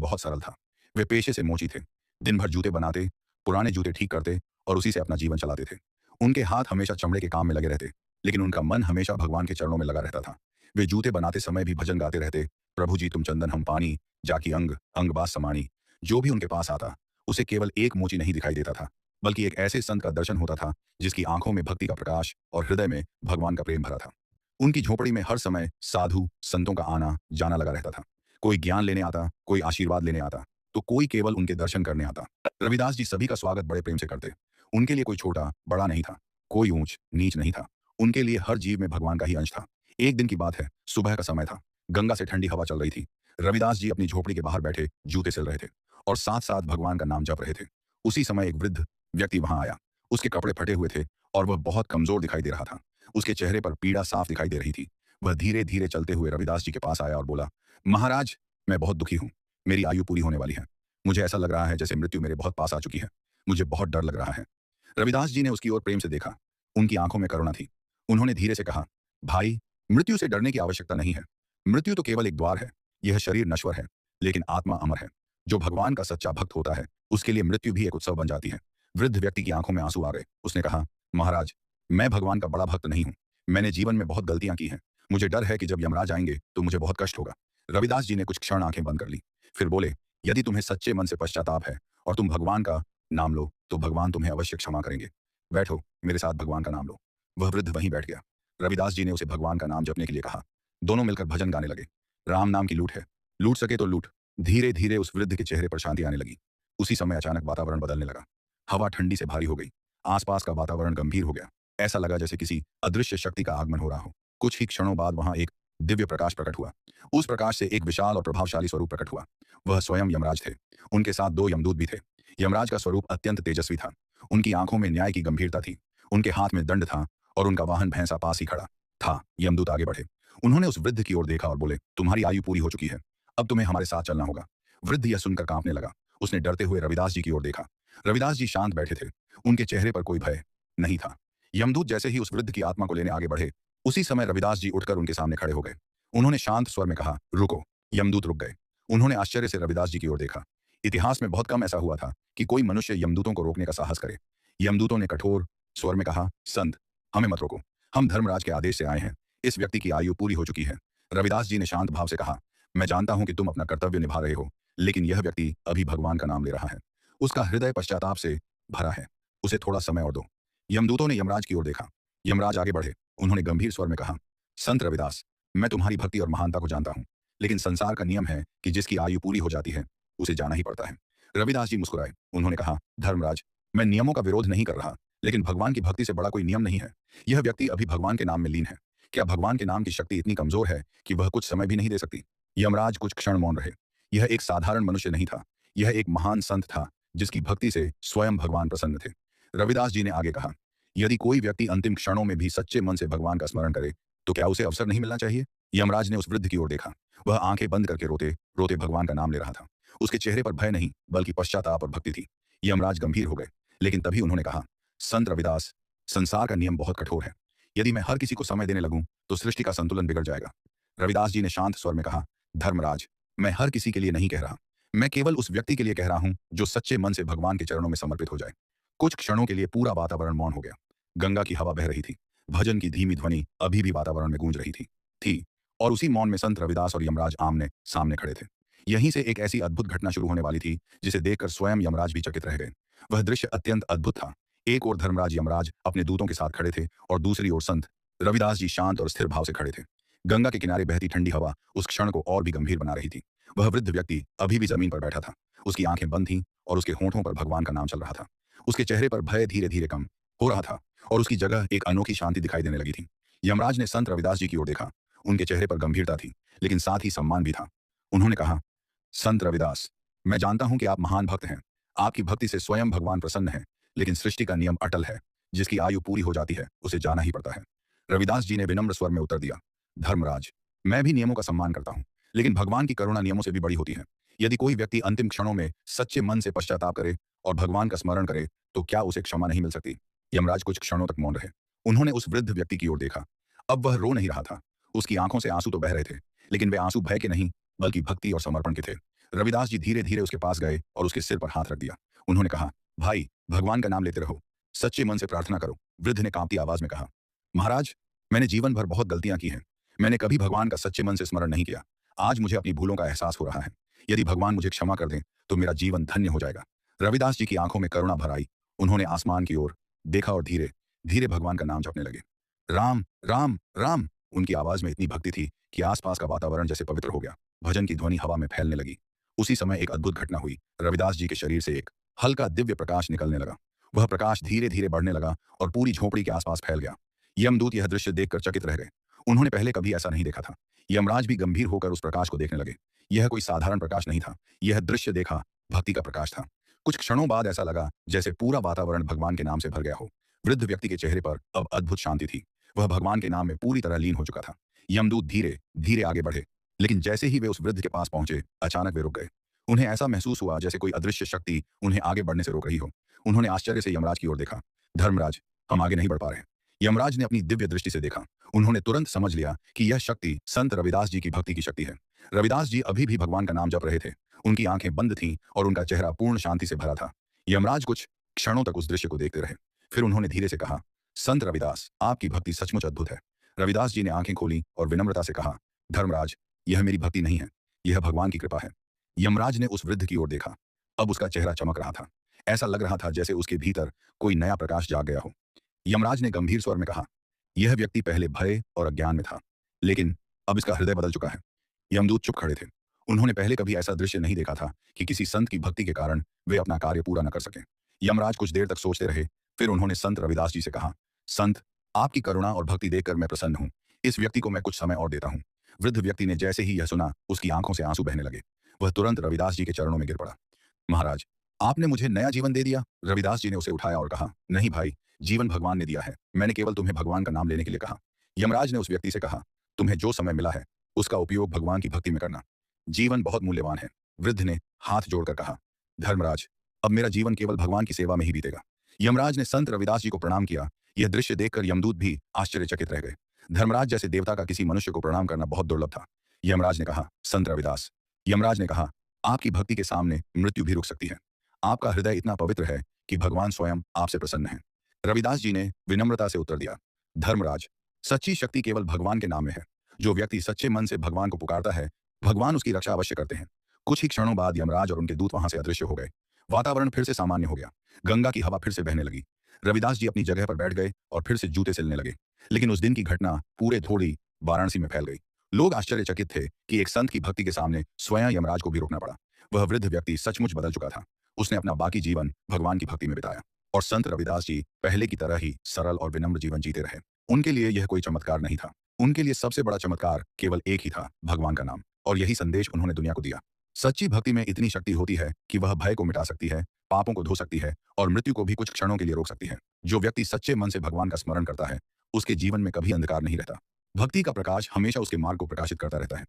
बहुत सरल था। वे पेशे से मोची थे। दिन भर जूते बनाते, पुराने जूते ठीक करते और उसी से अपना जीवन चलाते थे। उनके हाथ हमेशा चमड़े के काम में लगे रहते, लेकिन उनका मन हमेशा भगवान के चरणों में लगा रहता था। वे जूते बनाते समय भी भजन गाते रहते, प्रभु जी तुम चंदन हम पानी, जाकी अंग अंग बास समानी। जो भी उनके पास आता, उसे केवल एक मोची नहीं दिखाई देता था, बल्कि एक ऐसे संत का दर्शन होता था जिसकी आंखों में भक्ति का प्रकाश और हृदय में भगवान का प्रेम भरा था। उनकी झोपड़ी में हर समय साधु संतों का आना जाना लगा रहता था। कोई ज्ञान लेने आता, कोई आशीर्वाद लेने आता, तो कोई केवल उनके दर्शन करने आता। रविदास जी सभी का स्वागत बड़े प्रेम से करते। उनके लिए कोई छोटा बड़ा नहीं था, कोई ऊंच नीच नहीं था। उनके लिए हर जीव में भगवान का ही अंश था। एक दिन की बात है, सुबह का समय था। गंगा से ठंडी हवा चल रही थी। रविदास जी अपनी झोपड़ी के बाहर बैठे जूते सिल रहे थे और साथ साथ भगवान का नाम जप रहे थे। उसी समय एक वृद्ध व्यक्ति वहां आया। उसके कपड़े फटे हुए थे और वह बहुत कमजोर दिखाई दे रहा था। उसके चेहरे पर पीड़ा साफ दिखाई दे रही थी। वह धीरे धीरे चलते हुए रविदास जी के पास आया और बोला, महाराज, मैं बहुत दुखी हूँ। मेरी आयु पूरी होने वाली है। मुझे ऐसा लग रहा है जैसे मृत्यु मेरे बहुत पास आ चुकी है। मुझे बहुत डर लग रहा है। रविदास जी ने उसकी ओर प्रेम से देखा। उनकी आंखों में करुणा थी। उन्होंने धीरे से कहा, भाई, मृत्यु से डरने की आवश्यकता नहीं है। मृत्यु तो केवल एक द्वार है। यह शरीर नश्वर है, लेकिन आत्मा अमर है। जो भगवान का सच्चा भक्त होता है, उसके लिए मृत्यु भी एक उत्सव बन जाती है। वृद्ध व्यक्ति की आंखों में आंसू आ गए। उसने कहा, महाराज, मैं भगवान का बड़ा भक्त नहीं हूँ। मैंने जीवन में बहुत गलतियां की हैं। मुझे डर है कि जब यमराज आएंगे तो मुझे बहुत कष्ट होगा। रविदास जी ने कुछ क्षण आंखें बंद कर ली। फिर बोले, यदि तुम्हें सच्चे मन से पश्चाताप है और तुम भगवान का नाम लो, तो भगवान तुम्हें अवश्य क्षमा करेंगे। बैठो, मेरे साथ भगवान का नाम लो। वह वृद्ध वहीं बैठ गया। रविदास जी ने उसे भगवान का नाम जपने के लिए कहा। दोनों मिलकर भजन गाने लगे। राम नाम की लूट है, लूट सके तो लूट। धीरे धीरे उस वृद्ध के चेहरे पर शांति आने लगी। उसी समय अचानक वातावरण बदलने लगा। हवा ठंडी से भारी हो गई। आसपास का वातावरण गंभीर हो गया। ऐसा लगा जैसे किसी अदृश्य शक्ति का आगमन हो रहा हो। कुछ ही क्षणों बाद वहां एक दिव्य प्रकाश प्रकट हुआ। उस प्रकाश से एक विशाल और प्रभावशाली स्वरूप प्रकट हुआ। वह स्वयं यमराज थे। उनके साथ दो यमदूत भी थे। यमराज का स्वरूप अत्यंत तेजस्वी था। उनकी आंखों में न्याय की गंभीरता थी। उनके हाथ में दंड था और उनका वाहन भैंसा पास ही खड़ा था। यमदूत आगे बढ़े। उन्होंने उस वृद्ध की ओर देखा और बोले, तुम्हारी आयु पूरी हो चुकी है। अब तुम्हें हमारे साथ चलना होगा। वृद्ध यह सुनकर कांपने लगा। उसने डरते हुए रविदास जी की ओर देखा। रविदास जी शांत बैठे थे। उनके चेहरे पर कोई भय नहीं था। यमदूत जैसे ही उस वृद्ध की आत्मा को लेने आगे बढ़े, उसी समय रविदास जी उठकर उनके सामने खड़े हो गए। उन्होंने शांत स्वर में कहा, रुको। यमदूत रुक गए। उन्होंने आश्चर्य से रविदास जी की ओर देखा। इतिहास में बहुत कम ऐसा हुआ था कि कोई मनुष्य यमदूतों को रोकने का साहस करे। यमदूतों ने कठोर स्वर में कहा, संत, हमें मत रोको। हम धर्मराज के आदेश से आए हैं। इस व्यक्ति की आयु पूरी हो चुकी है। रविदास जी ने शांत भाव से कहा, मैं जानता हूं कि तुम अपना कर्तव्य निभा रहे हो, लेकिन यह व्यक्ति अभी भगवान का नाम ले रहा है। उसका हृदय पश्चाताप से भरा है। उसे थोड़ा समय और दो। यमदूतों ने यमराज की ओर देखा। यमराज आगे बढ़े। उन्होंने गंभीर स्वर में कहा, संत रविदास, मैं तुम्हारी भक्ति और महानता को जानता हूं, लेकिन संसार का नियम है कि जिसकी आयु पूरी हो जाती है, उसे जाना ही पड़ता है। रविदास जी मुस्कुराए। उन्होंने कहा, धर्मराज, मैं नियमों का विरोध नहीं कर रहा, लेकिन भगवान की भक्ति से बड़ा कोई नियम नहीं है। यह व्यक्ति अभी भगवान के नाम में लीन है। क्या भगवान के नाम की शक्ति इतनी कमजोर है कि वह कुछ समय भी नहीं दे सकती? यमराज कुछ क्षण मौन रहे। यह एक साधारण मनुष्य नहीं था। यह एक महान संत था, जिसकी भक्ति से स्वयं भगवान प्रसन्न थे। रविदास जी ने आगे कहा, यदि कोई व्यक्ति अंतिम क्षणों में भी सच्चे मन से भगवान का स्मरण करे, तो क्या उसे अवसर नहीं मिलना चाहिए? यमराज ने उस वृद्ध की ओर देखा। वह आंखें बंद करके रोते रोते भगवान का नाम ले रहा था। उसके चेहरे पर भय नहीं, बल्कि पश्चाताप और भक्ति थी। यमराज गंभीर हो गए, लेकिन तभी उन्होंने कहा, संत रविदास, संसार का नियम बहुत कठोर है। यदि मैं हर किसी को समय देने लगूं, तो सृष्टि का संतुलन बिगड़ जाएगा। रविदास जी ने शांत स्वर में कहा, धर्मराज, मैं हर किसी के लिए नहीं कह रहा। मैं केवल उस व्यक्ति के लिए कह रहा हूं जो सच्चे मन से भगवान के चरणों में समर्पित हो जाए। कुछ क्षणों के लिए पूरा वातावरण मौन हो गया। गंगा की हवा बह रही थी। भजन की धीमी ध्वनि अभी भी वातावरण में गूंज रही थी। और उसी मौन में संत रविदास और यमराज आमने सामने खड़े थे। यहीं से एक ऐसी अद्भुत घटना शुरू होने वाली थी जिसे देखकर स्वयं यमराज भी चकित रह गए। वह दृश्य अत्यंत अद्भुत था। एक ओर धर्मराज यमराज अपने दूतों के साथ खड़े थे और दूसरी ओर संत रविदास जी शांत और स्थिर भाव से खड़े थे। गंगा के किनारे बहती ठंडी हवा उस क्षण को और भी गंभीर बना रही थी। वह वृद्ध व्यक्ति अभी भी जमीन पर बैठा था। उसकी आंखें बंद थीं और उसके होठों पर भगवान का नाम चल रहा था। उसके चेहरे पर भय धीरे धीरे कम हो रहा था और उसकी जगह एक अनोखी शांति दिखाई देने लगी थी। यमराज ने संत रविदास जी की ओर देखा। उनके चेहरे पर गंभीरता थी, लेकिन साथ ही सम्मान भी था। उन्होंने कहा, संत रविदास, मैं जानता हूं कि आप महान भक्त हैं। आपकी भक्ति से स्वयं भगवान प्रसन्न है, लेकिन सृष्टि का नियम अटल है। जिसकी आयु पूरी हो जाती है, उसे जाना ही पड़ता है। रविदास जी ने विनम्र स्वर में उत्तर दिया, धर्मराज, मैं भी नियमों का सम्मान करता हूं, लेकिन भगवान की करुणा नियमों से भी बड़ी होती है। यदि कोई व्यक्ति अंतिम क्षणों में सच्चे मन से पश्चाताप करे और भगवान का स्मरण करे, तो क्या उसे क्षमा नहीं मिल सकती? यमराज कुछ क्षणों तक मौन रहे। उन्होंने उस वृद्ध व्यक्ति की ओर देखा। अब वह रो नहीं रहा था। उसकी आंखों से आंसू तो बह रहे थे, लेकिन वे आंसू भय के नहीं, बल्कि भक्ति और समर्पण के थे। रविदास जी धीरे धीरे उसके पास गए और उसके सिर पर हाथ रख दिया। उन्होंने कहा, भाई, भगवान का नाम लेते रहो, सच्चे मन से प्रार्थना करो। वृद्ध ने कांपती आवाज में कहा, महाराज, मैंने जीवन भर बहुत गलतियां की हैं। मैंने कभी भगवान का सच्चे मन से स्मरण नहीं किया। आज मुझे अपनी भूलों का एहसास हो रहा है। यदि भगवान मुझे क्षमा कर दें तो मेरा जीवन धन्य हो जाएगा। रविदास जी की आंखों में करुणा भर आई। उन्होंने आसमान की ओर देखा और धीरे धीरे भगवान का नाम जपने लगे। राम राम राम। उनकी आवाज में इतनी भक्ति थी कि आसपास का वातावरण जैसे पवित्र हो गया। भजन की ध्वनि हवा में फैलने लगी। उसी समय एक अद्भुत घटना हुई। रविदास जी के शरीर से एक हल्का दिव्य प्रकाश निकलने लगा। वह प्रकाश धीरे धीरे बढ़ने लगा और पूरी झोपड़ी के आसपास फैल गया। यमदूत यह दृश्य देखकर चकित रह गए। उन्होंने पहले कभी ऐसा नहीं देखा था। यमराज भी गंभीर होकर उस प्रकाश को देखने लगे। यह कोई साधारण प्रकाश नहीं था। यह दृश्य देखा भक्ति का प्रकाश था। कुछ क्षणों बाद ऐसा लगा जैसे पूरा वातावरण भगवान के नाम से भर गया हो। वृद्ध व्यक्ति के चेहरे पर अब अद्भुत शांति थी। वह भगवान के नाम में पूरी तरह लीन हो चुका था। यमदूत धीरे धीरे आगे बढ़े, लेकिन जैसे ही वे उस वृद्ध के पास पहुंचे, अचानक वे रुक गए। उन्हें ऐसा महसूस हुआ जैसे कोई अदृश्य शक्ति उन्हें आगे बढ़ने से रोक रही हो। उन्होंने आश्चर्य से यमराज की ओर देखा। धर्मराज, हम आगे नहीं बढ़ पा रहे हैं। यमराज ने अपनी दिव्य दृष्टि से देखा। उन्होंने तुरंत समझ लिया कि यह शक्ति संत रविदास जी की भक्ति की शक्ति है। रविदास जी अभी भी भगवान का नाम जप रहे थे। उनकी आंखें बंद थीं और उनका चेहरा पूर्ण शांति से भरा था। यमराज कुछ क्षणों तक उस दृश्य को देखते रहे। फिर उन्होंने धीरे से कहा, संत रविदास, आपकी भक्ति सचमुच अद्भुत है। रविदास जी ने आंखें खोली और विनम्रता से कहा, धर्मराज, यह मेरी भक्ति नहीं है, यह भगवान की कृपा है। यमराज ने उस वृद्ध की ओर देखा। अब उसका चेहरा चमक रहा था। ऐसा लग रहा था जैसे उसके भीतर कोई नया प्रकाश जाग गया हो। यमराज ने गंभीर स्वर में कहा, यह व्यक्ति पहले भय और अज्ञान में था, लेकिन अब इसका हृदय बदल चुका है। यमदूत चुप खड़े थे। उन्होंने पहले कभी ऐसा दृश्य नहीं देखा था कि किसी संत की भक्ति के कारण वे अपना कार्य पूरा न कर सकें। यमराज कुछ देर तक सोचते रहे। फिर उन्होंने संत रविदास जी से कहा, संत, आपकी करुणा और भक्ति देखकर मैं प्रसन्न हूं। इस व्यक्ति को मैं कुछ समय और देता हूं। वृद्ध व्यक्ति ने जैसे ही यह सुना, उसकी आंखों से आंसू बहने लगे। वह तुरंत रविदास जी के चरणों में गिर पड़ा। महाराज, आपने मुझे नया जीवन दे दिया। रविदास जी ने उसे उठाया और कहा, नहीं भाई, जीवन भगवान ने दिया है। मैंने केवल तुम्हें भगवान का नाम लेने के लिए कहा। यमराज ने उस व्यक्ति से कहा, तुम्हें जो समय मिला है उसका उपयोग भगवान की भक्ति में करना। जीवन बहुत मूल्यवान है। वृद्ध ने हाथ जोड़कर कहा, धर्मराज, अब मेरा जीवन केवल भगवान की सेवा में ही बीतेगा। यमराज ने संत रविदास जी को प्रणाम किया। यह दृश्य देखकर यमदूत भी आश्चर्यचकित रह गए। धर्मराज जैसे देवता का किसी मनुष्य को प्रणाम करना बहुत दुर्लभ था। यमराज ने कहा, संत रविदास, यमराज ने कहा, आपकी भक्ति के सामने मृत्यु भी रुक सकती है। आपका हृदय इतना पवित्र है कि भगवान स्वयं आपसे प्रसन्न है। रविदास जी ने विनम्रता से उत्तर दिया, धर्मराज, सच्ची शक्ति केवल भगवान के नाम में है। जो व्यक्ति सच्चे मन से भगवान को पुकारता है, भगवान उसकी रक्षा अवश्य करते हैं। कुछ ही क्षणों बाद यमराज और उनके दूत वहां से अदृश्य हो गए। वातावरण फिर से सामान्य हो गया। गंगा की हवा फिर से बहने लगी। रविदास जी अपनी जगह पर बैठ गए और फिर से जूते सिलने लगे। लेकिन उस दिन की घटना पूरे थोड़ी वाराणसी में फैल गई। लोग आश्चर्यचकित थे कि एक संत की भक्ति के सामने स्वयं यमराज को भी रोकना पड़ा। वह वृद्ध व्यक्ति सचमुच बदल चुका था। उसने अपना बाकी जीवन भगवान की भक्ति में बिताया और संत रविदास जी पहले की तरह ही सरल और विनम्र जीवन जीते रहे। उनके लिए यह कोई चमत्कार नहीं था। उनके लिए सबसे बड़ा चमत्कार केवल एक ही था, भगवान का नाम। और यही संदेश उन्होंने दुनिया को दिया। सच्ची भक्ति में इतनी शक्ति होती है कि वह भय को मिटा सकती है, पापों को धो सकती है और मृत्यु को भी कुछ क्षणों के लिए रोक सकती है। जो व्यक्ति सच्चे मन से भगवान का स्मरण करता है, उसके जीवन में कभी अंधकार नहीं रहता। भक्ति का प्रकाश हमेशा उसके मार्ग को प्रकाशित करता रहता है।